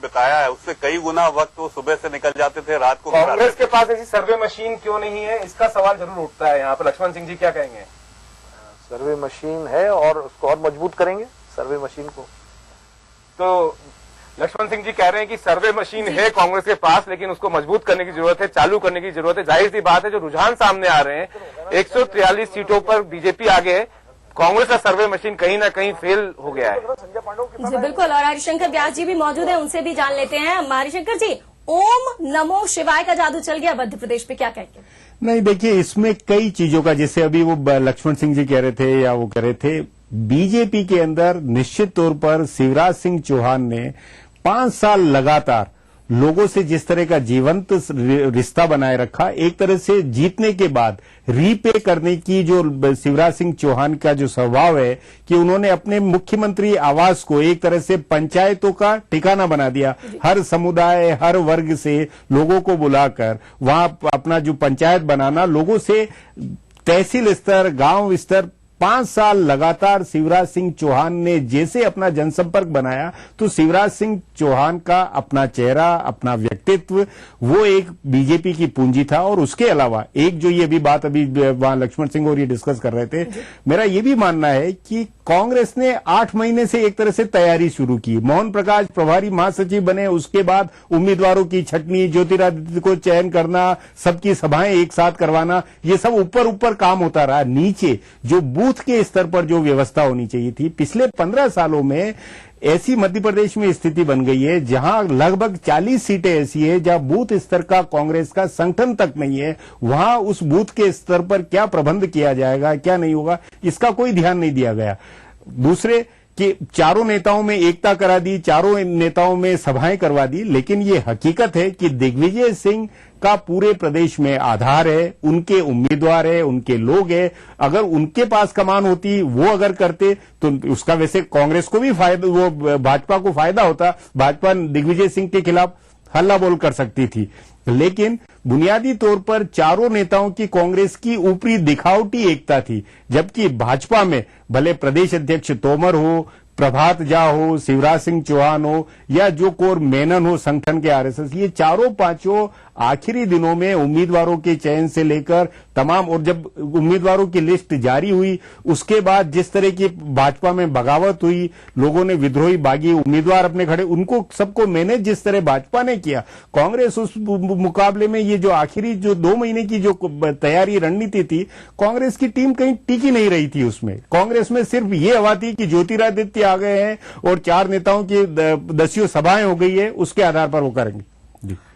बिताया है उससे कई गुना वक्त वो सुबह से निकल जाते थे, रात को कांग्रेस के पास ऐसी सर्वे मशीन क्यों नहीं है, इसका सवाल जरूर उठता है यहाँ पर। लक्ष्मण सिंह जी क्या कहेंगे? सर्वे मशीन है और उसको और मजबूत करेंगे सर्वे मशीन को। तो लक्ष्मण सिंह जी कह रहे हैं कि सर्वे मशीन है कांग्रेस के पास, लेकिन उसको मजबूत करने की जरूरत है, चालू करने की जरूरत है। जाहिर सी बात है, जो रुझान सामने आ रहे हैं 143 सीटों पर बीजेपी आगे है, कांग्रेस का सर्वे मशीन कहीं ना कहीं फेल हो गया है। जी बिल्कुल, और हरिशंकर व्यास जी भी मौजूद है, उनसे भी जान लेते हैं। हरिशंकर जी, ओम नमो शिवाय का जादू चल गया मध्य प्रदेश पे, क्या कहेंगे? नहीं, देखिए इसमें कई चीजों का, जैसे अभी वो लक्ष्मण सिंह जी कह रहे थे या वो कह रहे थे, बीजेपी के अंदर निश्चित तौर पर शिवराज सिंह चौहान ने 5 साल लगातार लोगों से जिस तरह का जीवंत रिश्ता बनाए रखा, एक तरह से जीतने के बाद रीपे करने की जो शिवराज सिंह चौहान का जो स्वभाव है कि उन्होंने अपने मुख्यमंत्री आवास को एक तरह से पंचायतों का ठिकाना बना दिया। हर समुदाय, हर वर्ग से लोगों को बुलाकर वहां अपना जो पंचायत बनाना, लोगों से तहसील स्तर, गांव स्तर 5 साल लगातार शिवराज सिंह चौहान ने जैसे अपना जनसंपर्क बनाया, तो शिवराज सिंह चौहान का अपना चेहरा, अपना व्यक्तित्व, वो एक बीजेपी की पूंजी था। और उसके अलावा एक जो ये भी बात अभी वहां लक्ष्मण सिंह और ये डिस्कस कर रहे थे, मेरा ये भी मानना है कि कांग्रेस ने 8 महीने से एक तरह से तैयारी शुरू की। मोहन प्रकाश प्रभारी महासचिव बने, उसके बाद उम्मीदवारों की छटनी, ज्योतिरादित्य को चयन करना, सबकी सभाएं एक साथ करवाना, ये सब ऊपर काम होता रहा। नीचे जो बूथ के स्तर पर जो व्यवस्था होनी चाहिए थी, पिछले 15 सालों में ऐसी मध्य प्रदेश में स्थिति बन गई है जहां लगभग 40 सीटें ऐसी है जहां बूथ स्तर का कांग्रेस का संगठन तक नहीं है। वहां उस बूथ के स्तर पर क्या प्रबंध किया जाएगा, क्या नहीं होगा, इसका कोई ध्यान नहीं दिया गया। दूसरे कि चारों नेताओं में एकता करा दी, चारों नेताओं में सभाएं करवा दी, लेकिन ये हकीकत है कि दिग्विजय सिंह का पूरे प्रदेश में आधार है, उनके उम्मीदवार है, उनके लोग हैं। अगर उनके पास कमान होती, वो अगर करते, तो उसका वैसे कांग्रेस को भी फायदा, वो भाजपा को फायदा होता। भाजपा दिग्विजय सिंह के खिलाफ हल्ला बोल कर सकती थी, लेकिन बुनियादी तौर पर चारों नेताओं की कांग्रेस की ऊपरी दिखावटी एकता थी। जबकि भाजपा में भले प्रदेश अध्यक्ष तोमर हो, प्रभात झा हो, शिवराज सिंह चौहान हो या जो कोर मेनन हो संगठन के आरएसएस, ये चारों पांचों आखिरी दिनों में उम्मीदवारों के चयन से लेकर तमाम, और जब उम्मीदवारों की लिस्ट जारी हुई उसके बाद जिस तरह की भाजपा में बगावत हुई, लोगों ने विद्रोही बागी उम्मीदवार अपने खड़े, उनको सबको मैनेज जिस तरह भाजपा ने किया, कांग्रेस उस मुकाबले में ये जो आखिरी जो 2 महीने की जो तैयारी रणनीति थी, कांग्रेस की टीम कहीं टिकी नहीं रही थी। उसमें कांग्रेस में सिर्फ ये हवा थी कि ज्योतिरादित्य आ गए हैं और 4 नेताओं की 10 सभाएं हो गई है, उसके आधार पर वो करेंगे।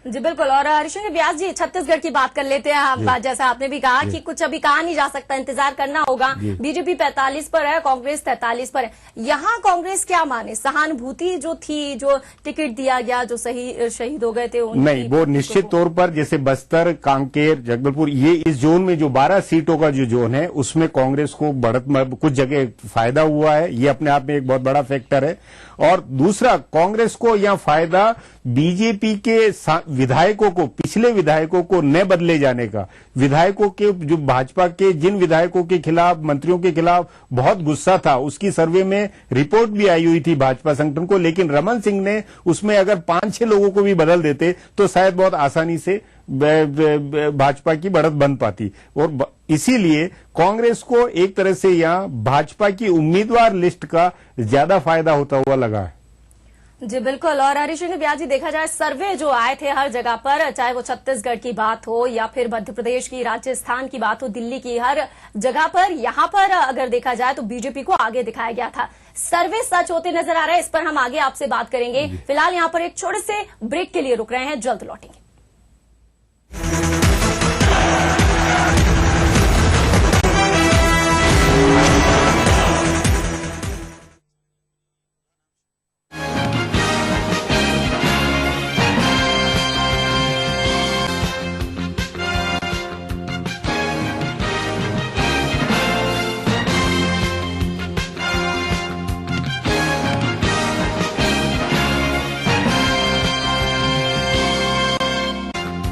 जी बिल्कुल, और हरिशंकर व्यास जी, छत्तीसगढ़ की बात कर लेते हैं। जैसा आपने भी कहा कि कुछ अभी कहा नहीं जा सकता, इंतजार करना होगा। बीजेपी 45 पर है, कांग्रेस 43 पर है। यहाँ कांग्रेस क्या माने, सहानुभूति जो थी, जो टिकट दिया गया, जो शहीद हो गए थे, नहीं, वो निश्चित तौर पर जैसे बस्तर, कांकेर, जगदलपुर, ये इस जोन में जो 12 सीटों का जो जोन है, उसमें कांग्रेस को बढ़त कुछ जगह फायदा हुआ है, ये अपने आप में एक बहुत बड़ा फैक्टर है। और दूसरा, कांग्रेस को यह फायदा बीजेपी के विधायकों को, पिछले विधायकों को न बदले जाने का, विधायकों के जो भाजपा के जिन विधायकों के खिलाफ, मंत्रियों के खिलाफ बहुत गुस्सा था, उसकी सर्वे में रिपोर्ट भी आई हुई थी भाजपा संगठन को, लेकिन रमन सिंह ने उसमें अगर 5-6 लोगों को भी बदल देते तो शायद बहुत आसानी से भाजपा की बढ़त बन पाती। और इसीलिए कांग्रेस को एक तरह से यहां भाजपा की उम्मीदवार लिस्ट का ज्यादा फायदा होता हुआ लगा है। जी बिल्कुल, और हरिशंकर व्यास जी, देखा जाए सर्वे जो आए थे हर जगह पर, चाहे वो छत्तीसगढ़ की बात हो या फिर मध्य प्रदेश की, राजस्थान की बात हो, दिल्ली की, हर जगह पर यहाँ पर अगर देखा जाए तो बीजेपी को आगे दिखाया गया था। सर्वे सच होते नजर आ रहे हैं, इस पर हम आगे आपसे बात करेंगे। फिलहाल यहाँ पर एक छोटे से ब्रेक के लिए रुक रहे हैं, जल्द लौटेंगे।